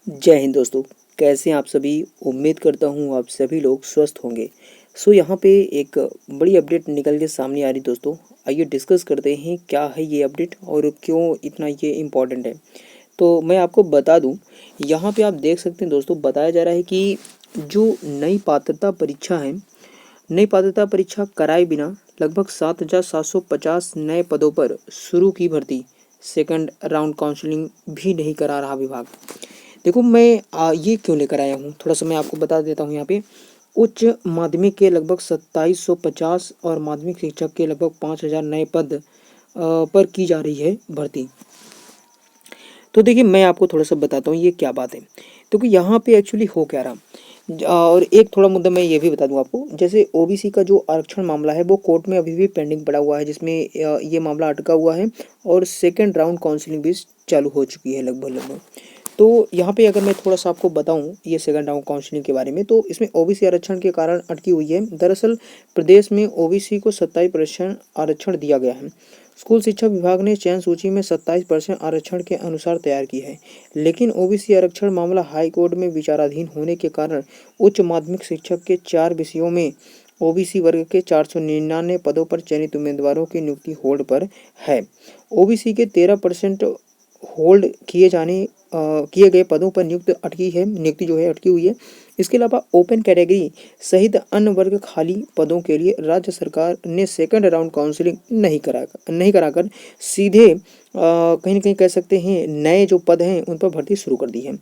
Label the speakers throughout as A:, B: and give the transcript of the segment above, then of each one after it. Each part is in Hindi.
A: जय हिंद दोस्तों। कैसे हैं आप सभी। उम्मीद करता हूँ आप सभी लोग स्वस्थ होंगे। यहाँ पे एक बड़ी अपडेट निकल के सामने आ रही दोस्तों। आइए डिस्कस करते हैं क्या है ये अपडेट और क्यों इतना ये इम्पोर्टेंट है। तो मैं आपको बता दूं, यहाँ पे आप देख सकते हैं दोस्तों, बताया जा रहा है कि जो नई पात्रता परीक्षा है, नई पात्रता परीक्षा कराए बिना लगभग 7,750 नए पदों पर शुरू की भर्ती। सेकंड राउंड काउंसलिंग भी नहीं करा रहा विभाग। देखो मैं ये क्यों लेकर आया हूँ, थोड़ा सा मैं आपको बता देता हूँ। यहाँ पे उच्च माध्यमिक के लगभग 2750 और माध्यमिक शिक्षक के लगभग 5000 नए पद पर की जा रही है भर्ती। तो देखिए मैं आपको थोड़ा सा बताता हूँ ये क्या बात है। क्योंकि यहाँ पे एक्चुअली हो क्या रहा, और एक थोड़ा मुद्दा मैं ये भी बता दूं आपको। जैसे ओबीसी का जो आरक्षण मामला है वो कोर्ट में अभी भी पेंडिंग पड़ा हुआ है, जिसमें ये मामला अटका हुआ है और सेकेंड राउंड काउंसलिंग भी चालू हो चुकी है लगभग। तो यहाँ पे अगर मैं थोड़ा सा आपको बताऊं ये सेकंड राउंड काउंसलिंग के बारे में, तो इसमें ओबीसी आरक्षण के कारण अटकी हुई है। दरअसल प्रदेश में ओबीसी को 27% आरक्षण दिया गया है। स्कूल शिक्षा विभाग ने चयन सूची में 27% आरक्षण के अनुसार तैयार की है, लेकिन ओबीसी आरक्षण मामला हाई कोर्ट में विचाराधीन होने के कारण उच्च माध्यमिक शिक्षक के 4 विषयों में ओबीसी वर्ग के 499 पदों पर चयनित उम्मीदवारों की नियुक्ति होल्ड पर है। ओबीसी के 13% होल्ड किए गए पदों पर नियुक्ति जो है अटकी हुई है। इसके अलावा ओपन कैटेगरी सहित अन्य वर्ग खाली पदों के लिए राज्य सरकार ने सेकंड राउंड काउंसलिंग नहीं कराकर सीधे कहीं न कहीं कह सकते हैं नए जो पद हैं उन पर भर्ती शुरू कर दी है।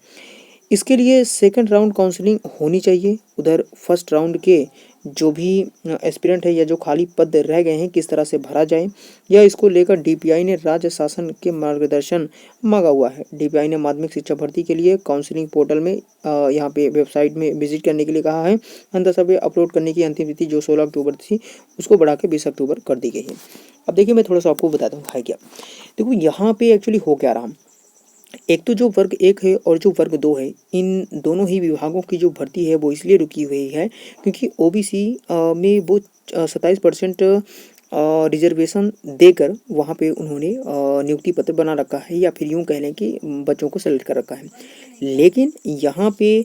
A: इसके लिए सेकंड राउंड काउंसलिंग होनी चाहिए। उधर फर्स्ट राउंड के जो भी एस्पिरेंट है या जो खाली पद रह गए हैं किस तरह से भरा जाए, या इसको लेकर डीपीआई ने राज्य शासन के मार्गदर्शन मांगा हुआ है। डीपीआई ने माध्यमिक शिक्षा भर्ती के लिए काउंसलिंग पोर्टल में यहाँ पे वेबसाइट में विजिट करने के लिए कहा है। अंतः अपलोड करने की अंतिम तिथि जो 16 अक्टूबर थी उसको बढ़ा के 20 अक्टूबर कर दी गई है। अब देखिए मैं थोड़ा सा आपको बताता हूँ है क्या। देखो यहाँ पे एक्चुअली हो क्या रहा, एक तो जो वर्ग 1 है और जो वर्ग 2 है, इन दोनों ही विभागों की जो भर्ती है वो इसलिए रुकी हुई है क्योंकि ओबीसी में वो 27% रिजर्वेशन देकर वहाँ पे उन्होंने नियुक्ति पत्र बना रखा है, या फिर यूँ कह लें कि बच्चों को सेलेक्ट कर रखा है। लेकिन यहाँ पे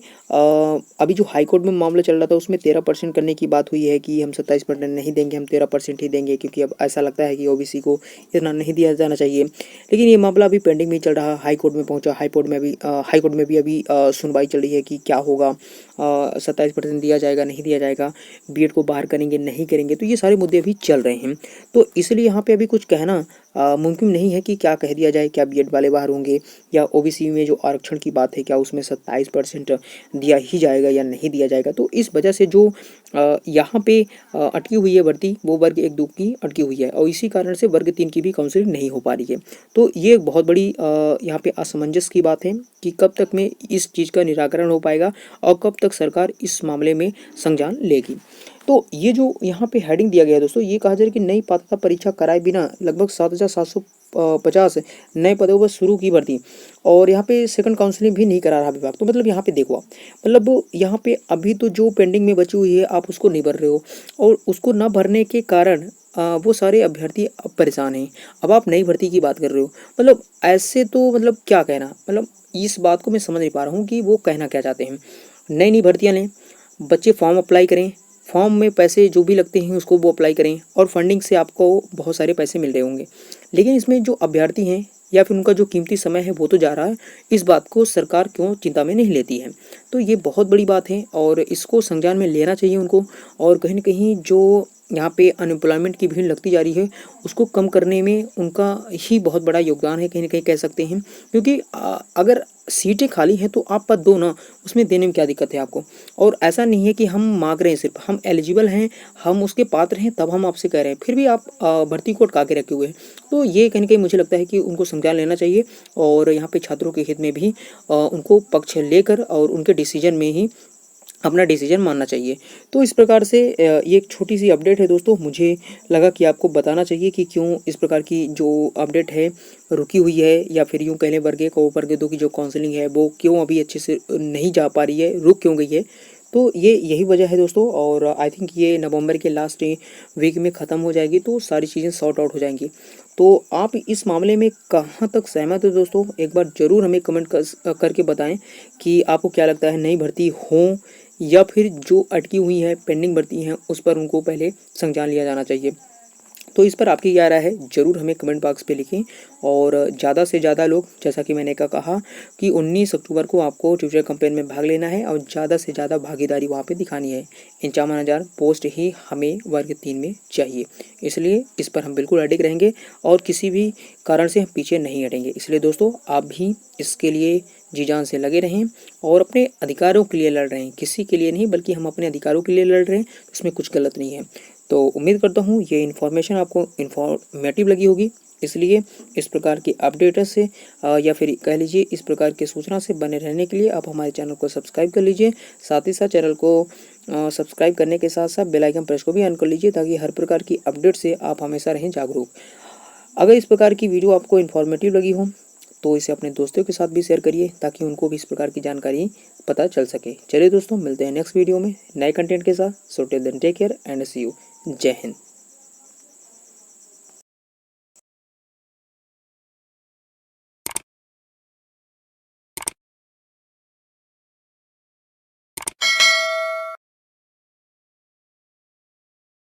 A: अभी जो हाई कोर्ट में मामला चल रहा था उसमें 13% करने की बात हुई है कि हम 27% नहीं देंगे, हम 13% ही देंगे, क्योंकि अब ऐसा लगता है कि ओबीसी को इतना नहीं दिया जाना चाहिए। लेकिन ये मामला अभी पेंडिंग में चल रहा, हाई कोर्ट में पहुंचा। हाई कोर्ट में भी अभी सुनवाई चल रही है कि क्या होगा, 27% दिया जाएगा नहीं दिया जाएगा, बीएड को बाहर करेंगे नहीं करेंगे, तो ये सारे मुद्दे अभी चल रहे हैं। तो इसलिए यहाँ पे अभी कुछ कहना मुमकिन नहीं है कि क्या कह दिया जाए, क्या बीएड वाले बाहर होंगे, या ओबीसी में जो आरक्षण की बात है क्या उसमें 27% दिया ही जाएगा या नहीं दिया जाएगा। तो इस वजह से जो यहाँ पे अटकी हुई है भर्ती वो वर्ग 1-2 की अटकी हुई है, और इसी कारण से वर्ग 3 की भी काउंसलिंग नहीं हो पा रही है। तो ये एक बहुत बड़ी यहाँ पे असमंजस की बात है कि कब तक में इस चीज़ का निराकरण हो पाएगा और कब तक सरकार इस मामले में संज्ञान लेगी। तो ये जो यहाँ पे हेडिंग दिया गया है दोस्तों, ये कहा जा रहा है कि नई पात्रता परीक्षा कराए बिना लगभग 7,750 नए पदों पर शुरू की भर्ती, और यहाँ पे सेकंड काउंसलिंग भी नहीं करा रहा विभाग। तो मतलब यहाँ पे देखो आप, मतलब यहाँ पे अभी तो जो पेंडिंग में बची हुई है आप उसको नहीं भर रहे हो, और उसको ना भरने के कारण वो सारे अभ्यर्थी अब परेशान हैं। अब आप नई भर्ती की बात कर रहे हो, मतलब ऐसे तो मतलब क्या कहना, मतलब इस बात को मैं समझ नहीं पा रहा हूँ कि वो कहना क्या चाहते हैं। नई नई भर्तियाँ लें, बच्चे फॉर्म अप्लाई करें, फॉर्म में पैसे जो भी लगते हैं उसको वो अप्लाई करें, और फंडिंग से आपको बहुत सारे पैसे मिल रहे होंगे। लेकिन इसमें जो अभ्यर्थी हैं या फिर उनका जो कीमती समय है वो तो जा रहा है। इस बात को सरकार क्यों चिंता में नहीं लेती है। तो ये बहुत बड़ी बात है और इसको संज्ञान में लेना चाहिए उनको। और कहीं ना कहीं जो यहाँ पे अनएम्प्लॉयमेंट की भीड़ लगती जा रही है उसको कम करने में उनका ही बहुत बड़ा योगदान है, कहीं ना कहीं कह सकते हैं। क्योंकि अगर सीटें खाली हैं तो आप पद दो ना, उसमें देने में क्या दिक्कत है आपको। और ऐसा नहीं है कि हम मांग रहे हैं, सिर्फ हम एलिजिबल हैं, हम उसके पात्र हैं तब हम आपसे कह रहे हैं, फिर भी आप भर्ती को अटका के रखे हुए हैं। तो ये कहीं ना कहीं मुझे लगता है कि उनको संज्ञान लेना चाहिए, और यहाँ पे छात्रों के हित में भी उनको पक्ष लेकर और उनके डिसीजन में ही अपना डिसीजन मानना चाहिए। तो इस प्रकार से ये एक छोटी सी अपडेट है दोस्तों, मुझे लगा कि आपको बताना चाहिए कि क्यों इस प्रकार की जो अपडेट है रुकी हुई है, या फिर यूँ कह लें वर्ग 1 और वर्ग 2 की जो काउंसलिंग है वो क्यों अभी अच्छे से नहीं जा पा रही है, रुक क्यों गई है। तो ये यही वजह है दोस्तों, और आई थिंक ये नवंबर के लास्ट वीक में ख़त्म हो जाएगी, तो सारी चीज़ें सॉर्ट आउट हो जाएंगी। तो आप इस मामले में कहाँ तक सहमत हो दोस्तों, एक बार ज़रूर हमें कमेंट करके बताएं कि आपको क्या लगता है, नई भर्ती हो या फिर जो अटकी हुई है पेंडिंग भर्ती हैं उस पर उनको पहले संज्ञान लिया जाना चाहिए। तो इस पर आपकी क्या राय है, ज़रूर हमें कमेंट बॉक्स पे लिखें। और ज़्यादा से ज़्यादा लोग, जैसा कि मैंने कहा कि 19 अक्टूबर को आपको ट्विटर कैंपेन में भाग लेना है और ज़्यादा से ज़्यादा भागीदारी वहाँ पे दिखानी है। 51,000 पोस्ट ही हमें वर्ग 3 में चाहिए, इसलिए इस पर हम बिल्कुल अडिग रहेंगे और किसी भी कारण से हम पीछे नहीं हटेंगे। इसलिए दोस्तों आप भी इसके लिए जी जान से लगे रहें और अपने अधिकारों के लिए लड़ रहे हैं, किसी के लिए नहीं बल्कि हम अपने अधिकारों के लिए लड़ रहे हैं, इसमें कुछ गलत नहीं है। तो उम्मीद करता हूँ ये इन्फॉर्मेशन आपको इन्फॉर्मेटिव लगी होगी, इसलिए इस प्रकार की अपडेट से या फिर कह लीजिए इस प्रकार की सूचना से बने रहने के लिए आप हमारे चैनल को सब्सक्राइब कर लीजिए। साथ ही साथ चैनल को सब्सक्राइब करने के साथ साथ बेल आइकन प्रेस को भी ऑन कर लीजिए, ताकि हर प्रकार की अपडेट से आप हमेशा रहें जागरूक। अगर इस प्रकार की वीडियो आपको इन्फॉर्मेटिव लगी हो तो इसे अपने दोस्तों के साथ भी शेयर करिए, ताकि उनको भी इस प्रकार की जानकारी पता चल सके। चलिए दोस्तों, मिलते हैं नेक्स्ट वीडियो में नए कंटेंट के साथ। So till then take care and see you. जय हिंद।